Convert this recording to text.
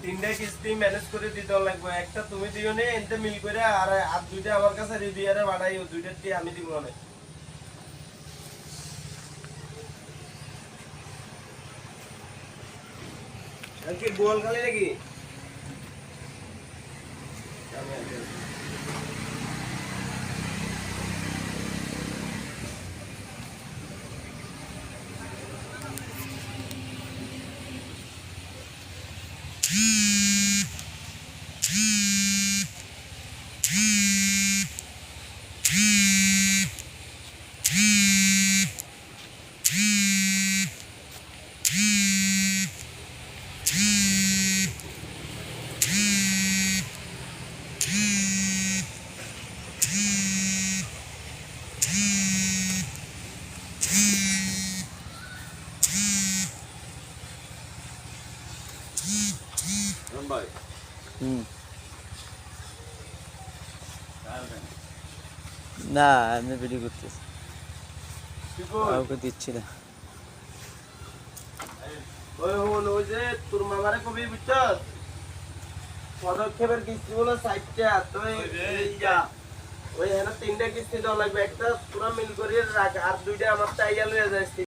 তিনটা কিস্তি ম্যানেজ করে দিতে লাগবে, একটা তুমি দিও নে এনতে মিল করে, আর দুইটা আমার কাছে রিভিয়ারে বাড়াইও, দুইটার দিয়ে আমি দিব অনেক। কি গোল খালি নাকি? না আমি ভিডিও করতেছি, কাউকে দিচ্ছি না। ওই যে তোর মামারে কবি বুঝছস, পদক্ষেপের কিস্তি বলে 60টা, তো ওই হ্যাঁ তিনটা কিস্তি দেওয়া লাগবে, একটা পুরো মিল করে রাখ, আর দুইটা আমার টাইয়া লইয়া যায়।